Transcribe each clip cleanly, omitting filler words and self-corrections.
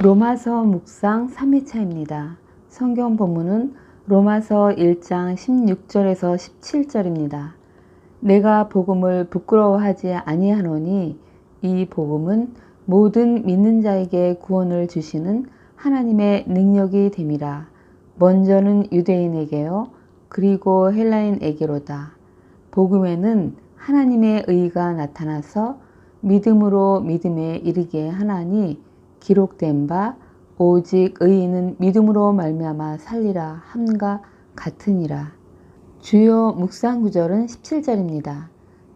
로마서 묵상 3회차입니다. 성경 본문은 로마서 1장 16절에서 17절입니다. 내가 복음을 부끄러워하지 아니하노니 이 복음은 모든 믿는 자에게 구원을 주시는 하나님의 능력이 됨이라. 먼저는 유대인에게요 그리고 헬라인에게로다. 복음에는 하나님의 의가 나타나서 믿음으로 믿음에 이르게 하나니 기록된 바 오직 의인은 믿음으로 말미암아 살리라 함과 같으니라. 주요 묵상 구절은 17절입니다.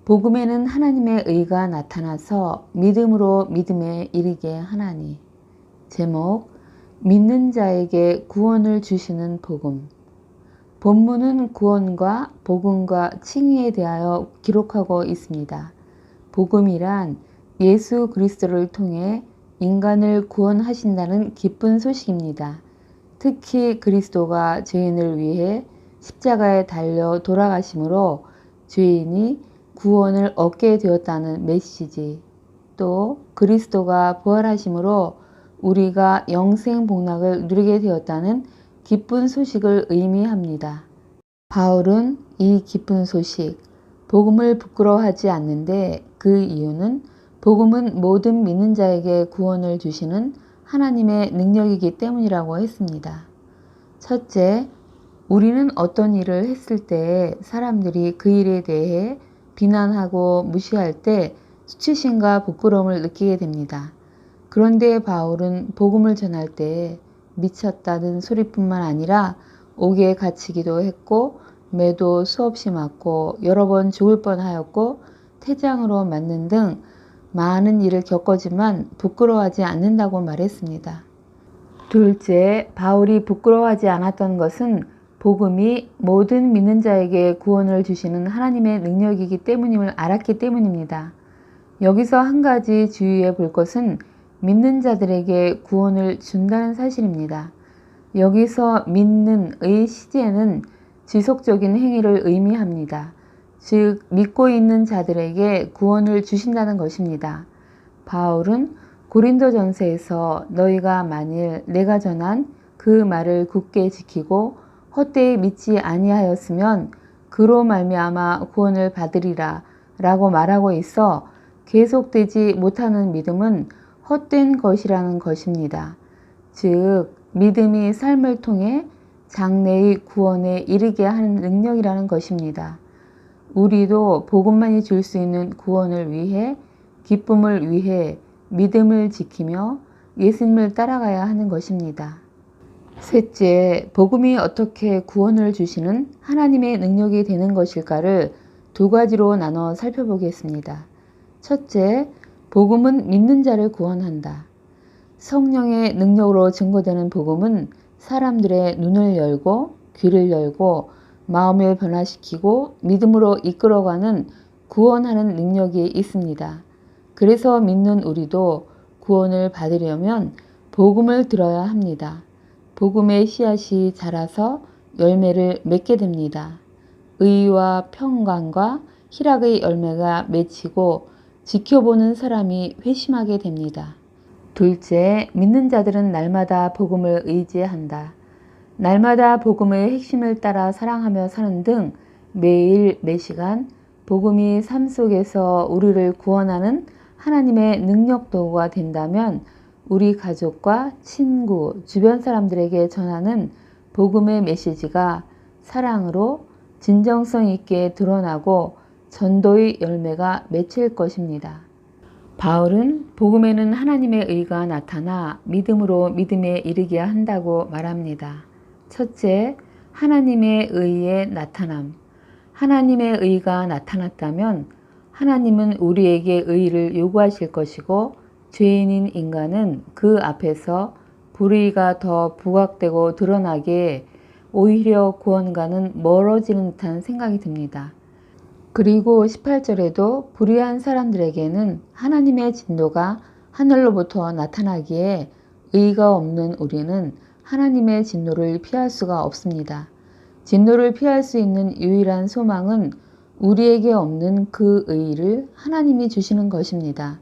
복음에는 하나님의 의가 나타나서 믿음으로 믿음에 이르게 하나니. 제목 믿는 자에게 구원을 주시는 복음. 본문은 구원과 복음과 칭의에 대하여 기록하고 있습니다. 복음이란 예수 그리스도를 통해 인간을 구원하신다는 기쁜 소식입니다. 특히 그리스도가 죄인을 위해 십자가에 달려 돌아가심으로 죄인이 구원을 얻게 되었다는 메시지, 또 그리스도가 부활하심으로 우리가 영생 복락을 누리게 되었다는 기쁜 소식을 의미합니다. 바울은 이 기쁜 소식, 복음을 부끄러워하지 않는데 그 이유는 복음은 모든 믿는 자에게 구원을 주시는 하나님의 능력이기 때문이라고 했습니다. 첫째, 우리는 어떤 일을 했을 때 사람들이 그 일에 대해 비난하고 무시할 때 수치심과 부끄러움을 느끼게 됩니다. 그런데 바울은 복음을 전할 때 미쳤다는 소리뿐만 아니라 옥에 갇히기도 했고 매도 수없이 맞고 여러 번 죽을 뻔하였고 태장으로 맞는 등 많은 일을 겪었지만 부끄러워하지 않는다고 말했습니다. 둘째, 바울이 부끄러워하지 않았던 것은 복음이 모든 믿는 자에게 구원을 주시는 하나님의 능력이기 때문임을 알았기 때문입니다. 여기서 한 가지 주의해 볼 것은 믿는 자들에게 구원을 준다는 사실입니다. 여기서 믿는의 시제는 지속적인 행위를 의미합니다. 즉 믿고 있는 자들에게 구원을 주신다는 것입니다. 바울은 고린도전서에서 너희가 만일 내가 전한 그 말을 굳게 지키고 헛되이 믿지 아니하였으면 그로 말미암아 구원을 받으리라 라고 말하고 있어 계속되지 못하는 믿음은 헛된 것이라는 것입니다. 즉 믿음이 삶을 통해 장래의 구원에 이르게 하는 능력이라는 것입니다. 우리도 복음만이 줄 수 있는 구원을 위해 기쁨을 위해 믿음을 지키며 예수님을 따라가야 하는 것입니다. 셋째, 복음이 어떻게 구원을 주시는 하나님의 능력이 되는 것일까를 두 가지로 나눠 살펴보겠습니다. 첫째, 복음은 믿는 자를 구원한다. 성령의 능력으로 증거되는 복음은 사람들의 눈을 열고 귀를 열고 마음을 변화시키고 믿음으로 이끌어가는 구원하는 능력이 있습니다. 그래서 믿는 우리도 구원을 받으려면 복음을 들어야 합니다. 복음의 씨앗이 자라서 열매를 맺게 됩니다. 의와 평강과 희락의 열매가 맺히고 지켜보는 사람이 회심하게 됩니다. 둘째, 믿는 자들은 날마다 복음을 의지한다. 날마다 복음의 핵심을 따라 사랑하며 사는 등 매일 매시간 복음이 삶 속에서 우리를 구원하는 하나님의 능력 도구가 된다면 우리 가족과 친구, 주변 사람들에게 전하는 복음의 메시지가 사랑으로 진정성 있게 드러나고 전도의 열매가 맺힐 것입니다. 바울은 복음에는 하나님의 의가 나타나 믿음으로 믿음에 이르게 한다고 말합니다. 첫째, 하나님의 의의 나타남. 하나님의 의가 나타났다면 하나님은 우리에게 의를 요구하실 것이고 죄인인 인간은 그 앞에서 불의가 더 부각되고 드러나게 오히려 구원과는 멀어지는 듯한 생각이 듭니다. 그리고 18절에도 불의한 사람들에게는 하나님의 진노가 하늘로부터 나타나기에 의가 없는 우리는 하나님의 진노를 피할 수가 없습니다. 진노를 피할 수 있는 유일한 소망은 우리에게 없는 그 의를 하나님이 주시는 것입니다.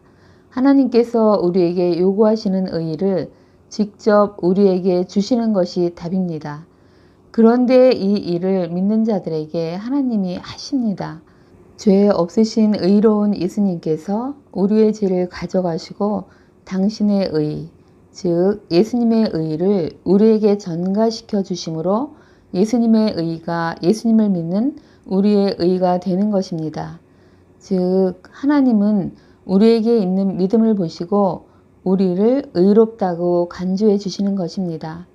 하나님께서 우리에게 요구하시는 의를 직접 우리에게 주시는 것이 답입니다. 그런데 이 일을 믿는 자들에게 하나님이 하십니다. 죄 없으신 의로운 예수님께서 우리의 죄를 가져가시고 당신의 의, 즉 예수님의 의를 우리에게 전가시켜 주심으로 예수님의 의가 예수님을 믿는 우리의 의가 되는 것입니다. 즉 하나님은 우리에게 있는 믿음을 보시고 우리를 의롭다고 간주해 주시는 것입니다.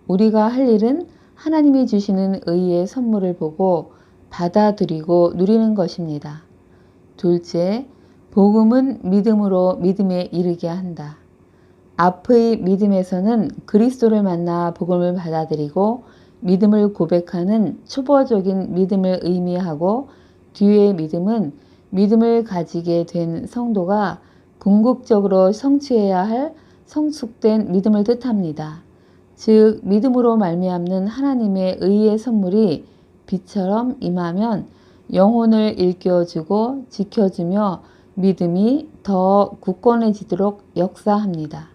우리가 할 일은 하나님이 주시는 의의 선물을 보고 받아들이고 누리는 것입니다. 둘째, 복음은 믿음으로 믿음에 이르게 한다. 앞의 믿음에서는 그리스도를 만나 복음을 받아들이고 믿음을 고백하는 초보적인 믿음을 의미하고, 뒤의 믿음은 믿음을 가지게 된 성도가 궁극적으로 성취해야 할 성숙된 믿음을 뜻합니다. 즉 믿음으로 말미암는 하나님의 의의 선물이 비처럼 임하면 영혼을 일깨워주고 지켜주며 믿음이 더 굳건해지도록 역사합니다.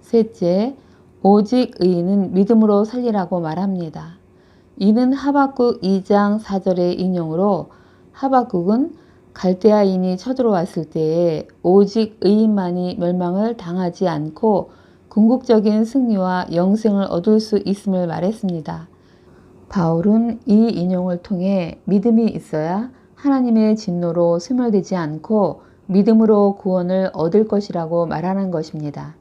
셋째, 오직 의인은 믿음으로 살리라고 말합니다. 이는 하박국 2장 4절의 인용으로, 하박국은 갈대아인이 쳐들어왔을 때에 오직 의인만이 멸망을 당하지 않고 궁극적인 승리와 영생을 얻을 수 있음을 말했습니다. 바울은 이 인용을 통해 믿음이 있어야 하나님의 진노로 소멸되지 않고 믿음으로 구원을 얻을 것이라고 말하는 것입니다.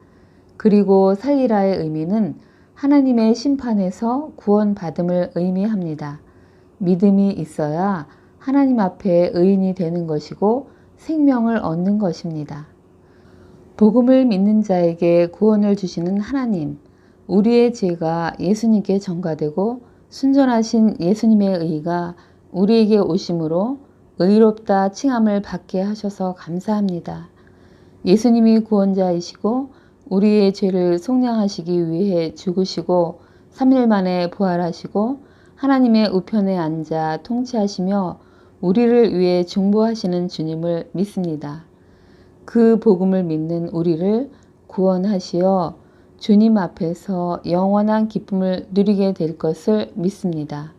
그리고 살리라의 의미는 하나님의 심판에서 구원받음을 의미합니다. 믿음이 있어야 하나님 앞에 의인이 되는 것이고 생명을 얻는 것입니다. 복음을 믿는 자에게 구원을 주시는 하나님, 우리의 죄가 예수님께 전가되고 순전하신 예수님의 의가 우리에게 오심으로 의롭다 칭함을 받게 하셔서 감사합니다. 예수님이 구원자이시고 우리의 죄를 속량하시기 위해 죽으시고 3일 만에 부활하시고 하나님의 우편에 앉아 통치하시며 우리를 위해 중보하시는 주님을 믿습니다. 그 복음을 믿는 우리를 구원하시어 주님 앞에서 영원한 기쁨을 누리게 될 것을 믿습니다.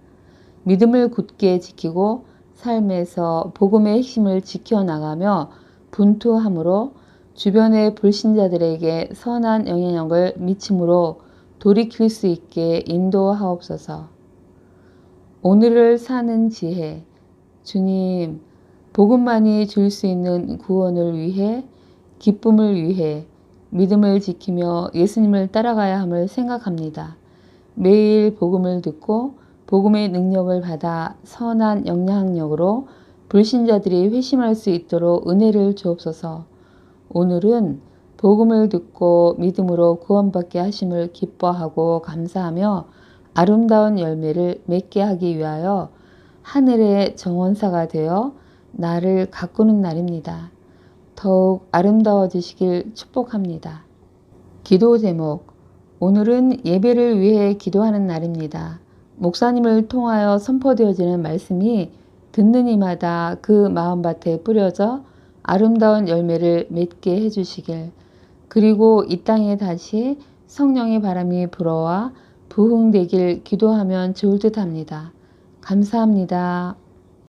믿음을 굳게 지키고 삶에서 복음의 핵심을 지켜나가며 분투함으로 주변의 불신자들에게 선한 영향력을 미침으로 돌이킬 수 있게 인도하옵소서. 오늘을 사는 지혜, 주님, 복음만이 줄 수 있는 구원을 위해, 기쁨을 위해 믿음을 지키며 예수님을 따라가야 함을 생각합니다. 매일 복음을 듣고 복음의 능력을 받아 선한 영향력으로 불신자들이 회심할 수 있도록 은혜를 주옵소서. 오늘은 복음을 듣고 믿음으로 구원받게 하심을 기뻐하고 감사하며 아름다운 열매를 맺게 하기 위하여 하늘의 정원사가 되어 나를 가꾸는 날입니다. 더욱 아름다워지시길 축복합니다. 기도 제목, 오늘은 예배를 위해 기도하는 날입니다. 목사님을 통하여 선포되어지는 말씀이 듣는 이마다 그 마음밭에 뿌려져 아름다운 열매를 맺게 해주시길, 그리고 이 땅에 다시 성령의 바람이 불어와 부흥되길 기도하면 좋을 듯 합니다. 감사합니다.